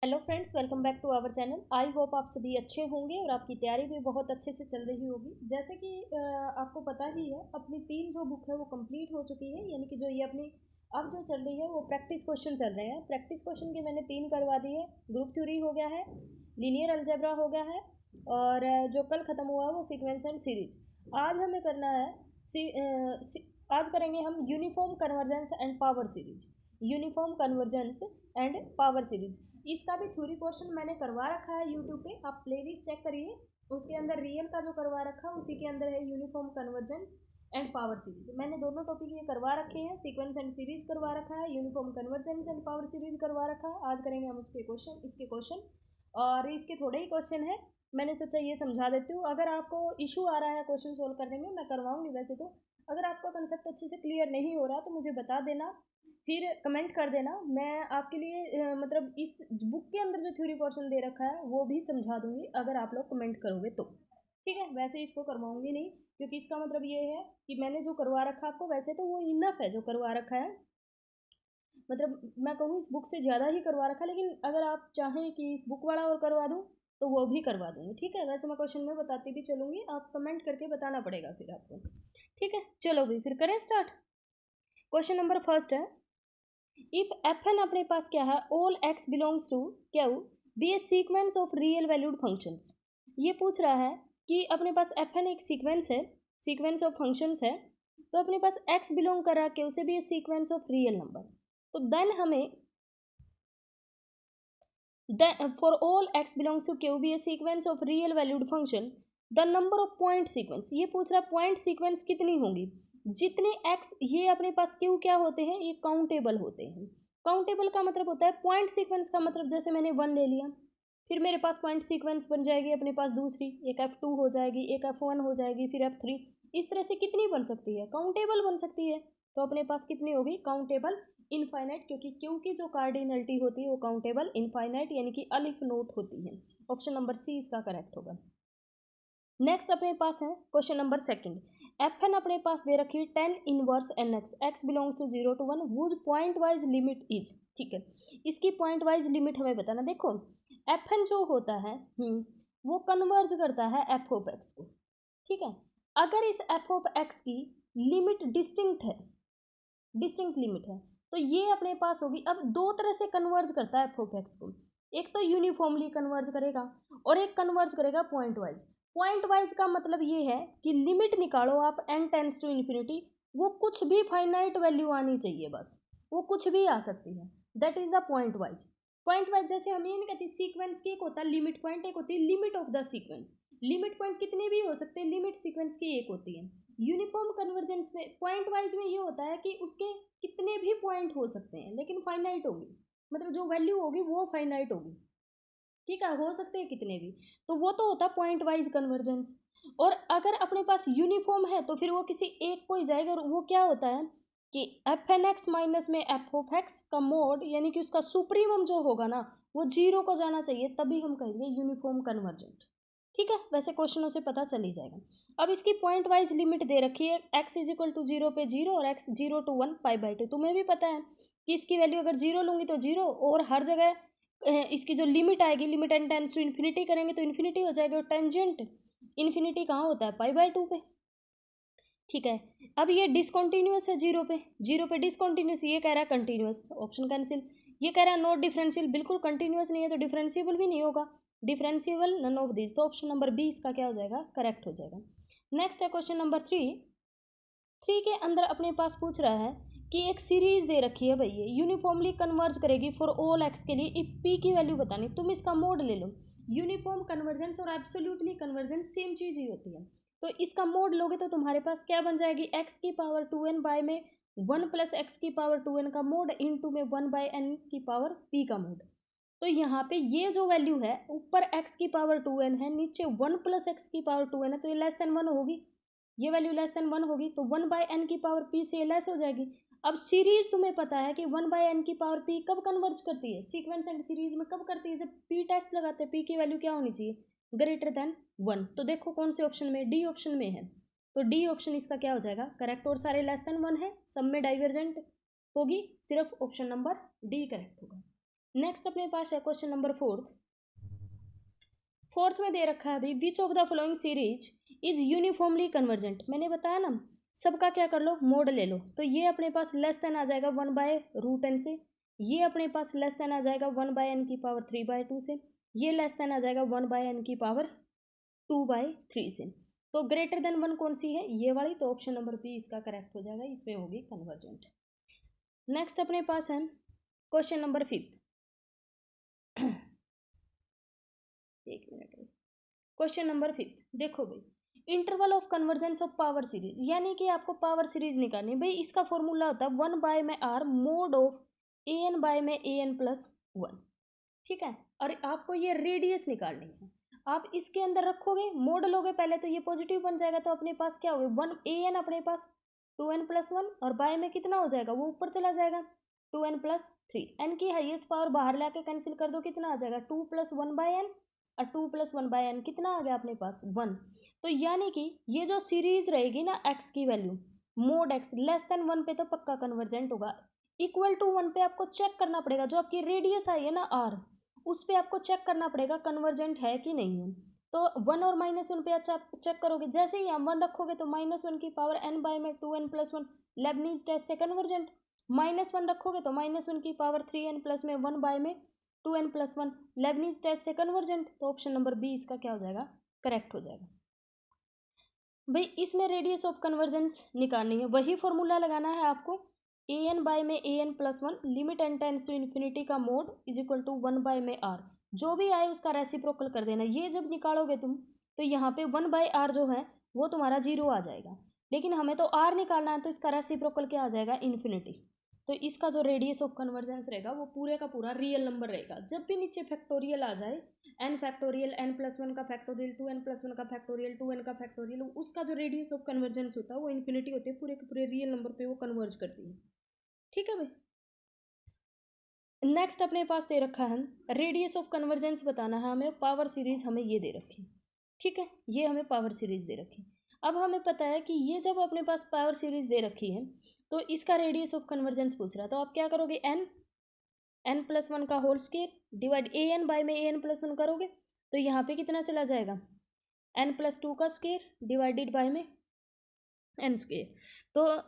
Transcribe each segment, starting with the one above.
Hello friends, welcome back to our channel. I hope आप सभी अच्छे होंगे और आपकी तैयारी भी बहुत अच्छे से चल रही होगी। जैसे कि आपको पता ही है, अपनी 3 जो बुक है वो कंप्लीट हो चुकी है, यानी कि जो ये अपनी अब जो चल रही है वो प्रैक्टिस क्वेश्चन चल रहे हैं। प्रैक्टिस क्वेश्चन के मैंने 3 करवा दिए। ग्रुप थ्योरी हो गया है, लीनियर अलजेब्रा हो गया है, और जो कल ख़त्म हुआ वो सीक्वेंस एंड सीरीज। आज हमें करना है आज करेंगे हम uniform convergence and power series. Uniform convergence and power series, इसका भी थ्योरी पोर्शन मैंने करवा रखा है यूट्यूब पे, आप प्लेलिस्ट चेक करिए। उसके अंदर रियल का जो करवा रखा है उसी के अंदर है uniform convergence and power series. मैंने दोनों टॉपिक ये करवा रखे हैं, सीक्वेंस एंड सीरीज करवा रखा है, uniform convergence and power series करवा रखा है। आज करेंगे हम इसके क्वेश्चन, और इसके थोड़े ही क्वेश्चन है। मैंने सोचा ये समझा देती हूँ, अगर आपको इशू आ रहा है क्वेश्चन सोल्व करने में मैं करवाऊंगी वैसे तो। अगर आपका कंसेप्ट अच्छे से क्लियर नहीं हो रहा तो मुझे बता देना, फिर कमेंट कर देना। मैं आपके लिए मतलब इस बुक के अंदर जो थ्योरी पोर्शन दे रखा है वो भी समझा दूंगी, अगर आप लोग कमेंट करोगे तो। ठीक है, वैसे इसको करवाऊंगी नहीं, क्योंकि इसका मतलब ये है कि मैंने जो करवा रखा आपको, वैसे तो वो इनफ है जो करवा रखा है। मतलब मैं कहूँ इस बुक से ज़्यादा ही करवा रखा है, लेकिन अगर आप चाहें कि इस बुक वाला और करवा दूँ तो वो भी करवा दूँगी। ठीक है, वैसे मैं क्वेश्चन में बताती भी चलूँगी, आप कमेंट करके बताना पड़ेगा फिर आपको। ठीक है, चलो भाई फिर करें स्टार्ट। क्वेश्चन नंबर फर्स्ट है, इफ एफ एन अपने पास क्या है, ऑल एक्स बिलोंग्स टू क्या be a sequence of real valued functions. ये पूछ रहा है कि अपने पास एफ एन एक सीक्वेंस है, सीक्वेंस ऑफ फंक्शंस है, तो अपने पास एक्स बिलोंग कर रहा है कि उसे भी a sequence of real number. तो देन हमें for all X belongs to Q be a sequence of real valued function, the number of point sequence. ये पूछ रहा है पॉइंट सीक्वेंस कितनी होंगी, जितने एक्स ये अपने पास क्यू क्या होते हैं, ये काउंटेबल होते हैं। काउंटेबल का मतलब होता है पॉइंट सीक्वेंस का मतलब, जैसे मैंने 1 ले लिया, फिर मेरे पास पॉइंट सीक्वेंस बन जाएगी अपने पास दूसरी, एक F2 हो जाएगी, एक F1 हो जाएगी, फिर F3। इस तरह से कितनी बन सकती है, काउंटेबल बन सकती है। तो अपने पास कितनी होगी, काउंटेबल इनफाइनाइट, क्योंकि क्यू की जो कार्डिनलिटी होती है वो काउंटेबल इनफाइनाइट यानी कि अलिफ नोट होती है। ऑप्शन नंबर सी इसका करेक्ट होगा। नेक्स्ट अपने पास है question number second, F N अपने पास दे रखी है 10 inverse N X, X belongs to 0 to 1, whose pointwise limit is. ठीक है, इसकी पॉइंट वाइज लिमिट हमें बताना। देखो एफ एन जो होता है वो कन्वर्ज करता है एफ ऑफ एक्स को। ठीक है, अगर इस एफ ऑफ एक्स की लिमिट डिस्टिंक्ट है, डिस्टिंक्ट लिमिट है, तो ये अपने पास होगी। अब दो तरह से कन्वर्ज करता है एफ ऑफ एक्स को, एक तो यूनिफॉर्मली कन्वर्ज करेगा और एक कन्वर्ज करेगा पॉइंट वाइज। पॉइंट वाइज का मतलब ये है कि लिमिट निकालो आप n टेंस टू इन्फिनिटी, वो कुछ भी फाइनाइट वैल्यू आनी चाहिए, बस वो कुछ भी आ सकती है, that is the point wise. Point wise जैसे हम ये नहीं कहते सीक्वेंस की एक होता है लिमिट पॉइंट, एक होती है limit of the sequence. Limit point कितने भी हो सकते हैं, लिमिट सीक्वेंस की एक होती है। यूनिफॉर्म कन्वर्जेंस में पॉइंट वाइज में ये होता है कि उसके कितने भी पॉइंट हो सकते हैं लेकिन फाइनाइट होगी, मतलब जो वैल्यू होगी वो फाइनाइट होगी। ठीक है, हो सकते हैं कितने भी, तो वो तो होता है पॉइंट वाइज कन्वर्जेंस। और अगर अपने पास यूनिफॉर्म है तो फिर वो किसी एक को ही जाएगा, और वो क्या होता है कि एफ एन एक्स माइनस में एफ ऑफ एक्स का मोड, यानी कि उसका सुप्रीमम जो होगा ना वो 0 को जाना चाहिए, तभी हम कहेंगे यूनिफॉर्म कन्वर्जेंट। ठीक है, वैसे क्वेश्चनों से पता चल ही जाएगा। अब इसकी पॉइंट वाइज लिमिट दे रखी है, एक्स इज इक्वल टू 0 पे 0 और एक्स 0 to 1 π/2। तुम्हें भी पता है कि इसकी वैल्यू अगर 0 लूँगी तो 0, और हर जगह इसकी जो लिमिट आएगी, limit N tends to infinity करेंगे तो इन्फिनिटी हो जाएगी, और टेंजेंट इन्फिनिटी कहाँ होता है, π/2 पे। ठीक है, अब ये डिसकॉन्टीन्यूअस है 0 पे, 0 पे डिसकॉन्टीन्यूअस, ये कह रहा है कंटिन्यूअस, तो ऑप्शन कैंसिल। ये कह रहा है नॉट डिफरेंशियल, बिल्कुल कंटिन्यूअस नहीं है तो डिफरेंशिएबल भी नहीं होगा, डिफरेंशिएबल नन ऑफ दिस, तो ऑप्शन नंबर बी इसका क्या हो जाएगा, करेक्ट हो जाएगा। नेक्स्ट है क्वेश्चन नंबर 3 के अंदर अपने पास पूछ रहा है कि एक सीरीज दे रखी है भाई, ये यूनिफॉर्मली कन्वर्ज करेगी फॉर ऑल एक्स के लिए, इफ पी की वैल्यू बतानी, तुम इसका मोड ले लो। यूनिफॉर्म कन्वर्जेंस और एब्सोल्युटली कन्वर्जेंस सेम चीज ही होती है, तो इसका मोड लोगे तो तुम्हारे पास क्या बन जाएगी, एक्स की पावर 2n बाय में 1 प्लस एक्स की पावर 2n का मोड इनटू में 1 बाय n की पावर p का मोड। तो यहाँ पे ये जो वैल्यू है, ऊपर x की पावर 2n है, नीचे 1 प्लस एक्स की पावर 2n है, तो ये लेस देन 1 होगी, ये वैल्यू लेस देन 1 होगी, तो 1 बाय एन की पावर p से लेस हो जाएगी। अब सीरीज तुम्हें पता है कि 1 बाय एन की पावर p कब कन्वर्ज करती है, सीक्वेंस एंड सीरीज में कब करती है, जब p टेस्ट लगाते हैं, p की वैल्यू क्या होनी चाहिए, ग्रेटर देन 1। तो देखो कौन से ऑप्शन में, डी ऑप्शन में है, तो डी ऑप्शन इसका क्या हो जाएगा, करेक्ट, और सारे लेस देन 1 है, सब में डाइवर्जेंट होगी, सिर्फ ऑप्शन नंबर डी करेक्ट होगा। नेक्स्ट अपने पास है क्वेश्चन नंबर फोर्थ में दे रखा है अभी, which of the following series is uniformly convergent. मैंने बताया ना, सबका क्या कर लो, मोड ले लो। तो ये अपने पास लेस देन आ जाएगा 1/√n से, ये अपने पास लेस देन आ जाएगा 1/n⁻³ से, ये लेस देन आ जाएगा 1/n⁻²/3 से। तो ग्रेटर देन 1 कौन सी है, ये वाली। तो ऑप्शन नंबर बी इसका करेक्ट हो जाएगा, इसमें होगी कन्वर्जेंट। नेक्स्ट अपने पास है क्वेश्चन नंबर 5। एक मिनट, क्वेश्चन नंबर 5 देखो भाई, interval of convergence of power series, यानी कि आपको पावर सीरीज निकालनी भाई। इसका फॉर्मूला होता है 1/r mod ऑफ an/an+1, ठीक है। और आपको ये रेडियस निकालनी है। आप इसके अंदर रखोगे, मोड लोगे पहले, तो ये पॉजिटिव बन जाएगा। तो अपने पास क्या होगा, 1 an अपने पास 2n+1, और बाय में कितना हो जाएगा, वो ऊपर चला जाएगा 2n+3। n की हाईएस्ट पावर बाहर लाके कैंसिल कर दो, कितना आ जाएगा 2 + 1/n, और 2 + 1/n कितना आ गया अपने पास 1। तो यानी कि ये जो सीरीज रहेगी ना, x की value mode x less than 1 पे तो पक्का कन्वर्जेंट होगा। इक्वल टू 1 पे आपको चेक करना पड़ेगा, जो आपकी रेडियस आई है ना r, उस पर आपको चेक करना पड़ेगा कन्वर्जेंट है कि नहीं है। तो 1 और -1 पे अच्छा चेक करोगे, जैसे ही हम 1 रखोगे तो -1 की पावर n बाय में 2n+1 लेबनीज टेस्ट से कन्वर्जेंट, -1 रखोगे तो -1 की पावर 3n प्लस में 1 बाय में 2n+1 लेबनीज टेस्ट से कन्वर्जेंट। तो ऑप्शन नंबर बी इसका क्या हो जाएगा, करेक्ट हो जाएगा भाई। इसमें रेडियस ऑफ कन्वर्जेंस निकालनी है, वही फॉर्मूला लगाना है आपको, an बाय में an+1 limit n tends to infinity का mod is equal to 1/r। जो भी आए उसका रेसिप्रोकल कर देना। ये जब निकालोगे तुम, तो यहाँ पे 1/r जो है वो तुम्हारा 0 आ जाएगा, लेकिन हमें तो r निकालना है, तो इसका रेसिप्रोकल क्या आ जाएगा, इन्फिनिटी। तो इसका जो रेडियस ऑफ कन्वर्जेंस रहेगा वो पूरे का पूरा रियल नंबर रहेगा। जब भी नीचे फैक्टोरियल आ जाए, n फैक्टोरियल, n+1 का फैक्टोरियल, 2n+1 का फैक्टोरियल, 2n का फैक्टोरियल, उसका जो रेडियस ऑफ कन्वर्जेंस होता है वो इन्फिनिटी होती है, पूरे के पूरे रियल नंबर पे वो कन्वर्ज करती है, ठीक है भाई। नेक्स्ट अपने पास दे रखा है, रेडियस ऑफ कन्वर्जेंस बताना है हमें, पावर सीरीज हमें ये दे रखी है, ठीक है। ये हमें पावर सीरीज दे रखी है। अब हमें पता है कि ये जब अपने पास पावर सीरीज दे रखी है, तो इसका रेडियस ऑफ कन्वर्जेंस पूछ रहा है। तो आप क्या करोगे, n+1 का whole square divide an by में an+1 करोगे, तो यहाँ पे कितना चला जाएगा, n+2 का स्क्वायर डिवाइडेड बाय में n स्क्वायर। तो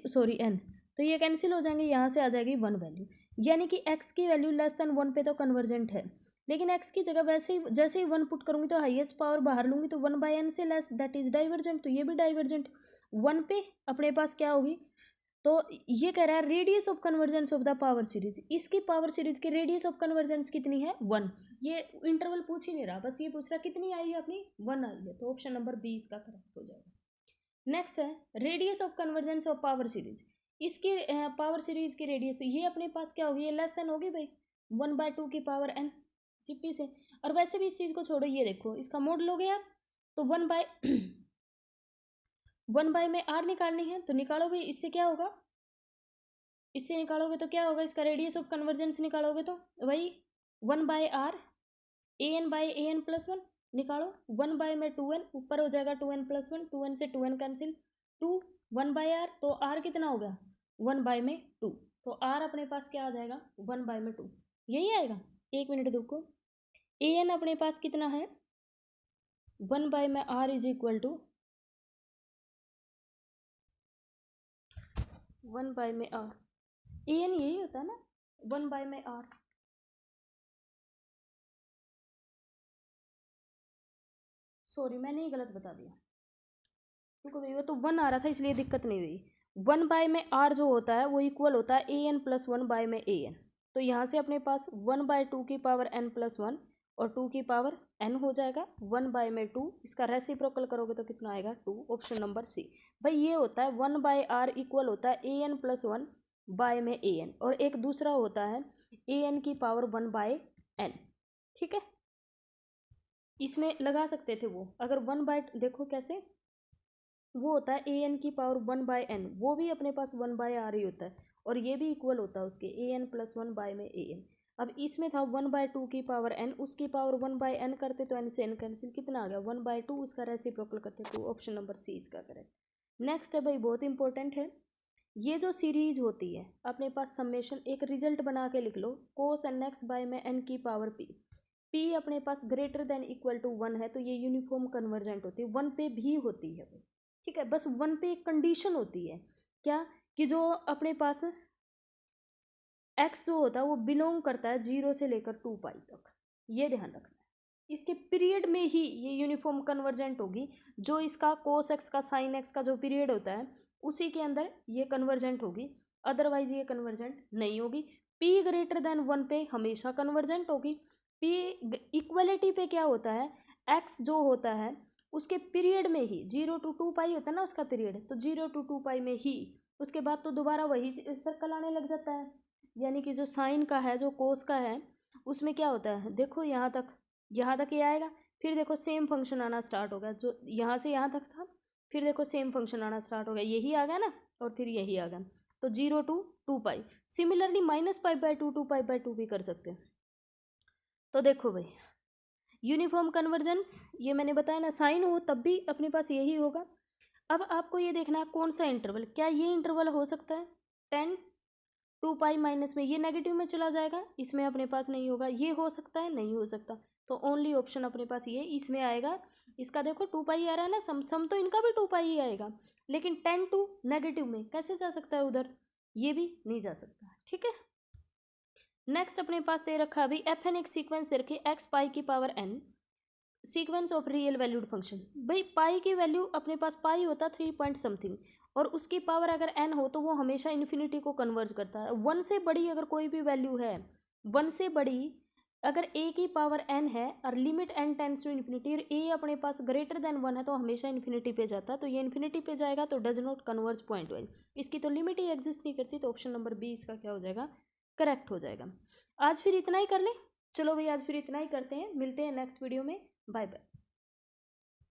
सॉरी n, तो ये कैंसिल हो जाएंगे, यहाँ से आ जाएगी 1 वैल्यू। यानी कि x की वैल्यू लेस देन 1 पे तो कन्वर्जेंट है, लेकिन x की जगह वैसे ही जैसे ही 1 पुट करूँगी तो हाईएस्ट पावर बाहर लूँगी, तो 1/n से लेस, दैट इज डाइवर्जेंट। तो ये भी डाइवर्जेंट 1 पे अपने पास क्या होगी। तो ये कह रहा है radius of convergence of the power series, इसकी पावर सीरीज की रेडियस ऑफ कन्वर्जेंस कितनी है, 1। ये इंटरवल पूछ ही नहीं रहा, बस ये पूछ रहा कितनी आई है अपनी, 1 आई है। तो ऑप्शन नंबर बी इसका करेक्ट हो जाएगा। नेक्स्ट है radius of convergence of power series, इसकी पावर सीरीज की रेडियस ये अपने पास क्या होगी, ये लेस देन होगी भाई 1/2 की पावर n चिप्पी से। और वैसे भी इस चीज़ को छोड़ो, ये देखो इसका मोड लोगे आप, तो 1/1 में r निकालनी है, तो निकालो भाई। इससे क्या होगा, इससे निकालोगे तो क्या होगा, इसका रेडियस ऑफ कन्वर्जेंस निकालोगे तो वही 1/r an/an+1 निकालो, 1 बाय में 2n, ऊपर हो जाएगा 2n+1, 2n से 2n कैंसिल, 2 1/r, तो r कितना हो गया 1 बाय में 2। तो r अपने पास क्या आ जाएगा 1 बाय में 2, यही आएगा। एक मिनट देखो, an अपने पास कितना है 1 बाय में r is equal to 1 by में r, an यही होता है ना 1 बाय में r। सॉरी मैंने ही गलत बता दिया, क्योंकि भैया तो 1 आ रहा था इसलिए दिक्कत नहीं हुई। 1 बाय में r जो होता है वो इक्वल होता है an+1 बाय में an। तो यहाँ से अपने पास 1/2 की पावर n+1 और 2 की पावर n हो जाएगा, 1 बाय में 2, इसका रेसिप्रोकल करोगे तो कितना आएगा 2, ऑप्शन नंबर सी भाई। ये होता है 1/r इक्वल होता है an+1 बाय में an, और एक दूसरा होता है an की पावर 1/n, ठीक है। इसमें लगा सकते थे वो, अगर 1 बाय, देखो कैसे वो होता है an की पावर 1/n, वो भी अपने पास 1/r ही होता है, और ये भी इक्वल होता है उसके an+1 बाय में an। अब इसमें था 1/2 की पावर n, उसकी पावर 1/n करते तो n से n कैंसिल, कितना आ गया 1/2, उसका रेसिप्रोकल करते तो ऑप्शन नंबर सी इसका करेक्ट। नेक्स्ट है भाई बहुत इंपॉर्टेंट है, ये जो सीरीज होती है अपने पास समेशन एक रिजल्ट बना के लिख लो, cos nx बाय में n की पावर p, p अपने पास ग्रेटर देन इक्वल टू 1 है तो ये यूनिफॉर्म कन्वर्जेंट होती है, 1 पे भी होती है। ठीक है, बस 1 पे एक कंडीशन होती है, क्या कि जो अपने पास x जो होता है वो बिलोंग करता है 0 से लेकर 2 पाई तक, ये ध्यान रखना है। इसके पीरियड में ही ये यूनिफॉर्म कन्वर्जेंट होगी, जो इसका cos x का sin x का जो पीरियड होता है उसी के अंदर ये कन्वर्जेंट होगी, अदरवाइज ये कन्वर्जेंट नहीं होगी। p ग्रेटर देन 1 पे हमेशा कन्वर्जेंट होगी। p इक्वलिटी पे क्या होता है, x जो होता है उसके पीरियड में ही 0 to 2 पाई होता है ना उसका पीरियड, तो 0 to 2 पाई में ही उसके बाद तो दोबारा वही सर्कल आने लग जाता है। यानी कि जो साइन का है जो कोस का है उसमें क्या होता है, देखो यहाँ तक ये आएगा, फिर देखो सेम फंक्शन आना स्टार्ट होगा, जो यहाँ से यहाँ तक था फिर देखो सेम फंक्शन आना स्टार्ट हो गया, यही आ गया ना और फिर यही आ गया, तो 0 to 2 पाई। सिमिलरली -π/2 to π/2 भी कर सकते हैं। तो देखो भाई यूनिफॉर्म कन्वर्जेंस ये मैंने बताया ना, साइन हो तब भी अपने पास यही होगा। अब आपको ये देखना है कौन सा इंटरवल, क्या ये इंटरवल हो सकता है 10 2 पाई माइनस में, ये नेगेटिव में चला जाएगा, इसमें अपने पास नहीं होगा, ये हो सकता है नहीं हो सकता, तो ओनली ऑप्शन अपने पास ये इसमें आएगा। इसका देखो 2 पाई आ रहा है ना, सम तो इनका भी 2 पाई ही आएगा, लेकिन 10 टू नेगेटिव में कैसे जा सकता है उधर, ये भी नहीं जा सकता। ठीक है, नेक्स्ट अपने पास दे रखा अभी एफ एन एक सीक्वेंस दे रखी x पाई की power n, sequence of real valued function. भाई पाई की वैल्यू अपने पास पाई होता 3 पॉइंट समथिंग और उसकी पावर अगर n हो तो वो हमेशा इन्फिनिटी को कन्वर्ज करता है। 1 से बड़ी अगर कोई भी वैल्यू है, 1 से बड़ी अगर a की पावर n है और limit n tends to infinity और a अपने पास ग्रेटर देन 1 है तो हमेशा इन्फिनिटी पे जाता है, तो ये इन्फिनिटी पे जाएगा तो does not converge point wise, इसकी तो लिमिट ही एग्जिस्ट नहीं करती, तो ऑप्शन नंबर बी इसका क्या हो जाएगा, करेक्ट हो जाएगा। आज फिर इतना ही कर ले, चलो भाई आज फिर इतना ही करते हैं, मिलते हैं नेक्स्ट वीडियो में, बाय बाय।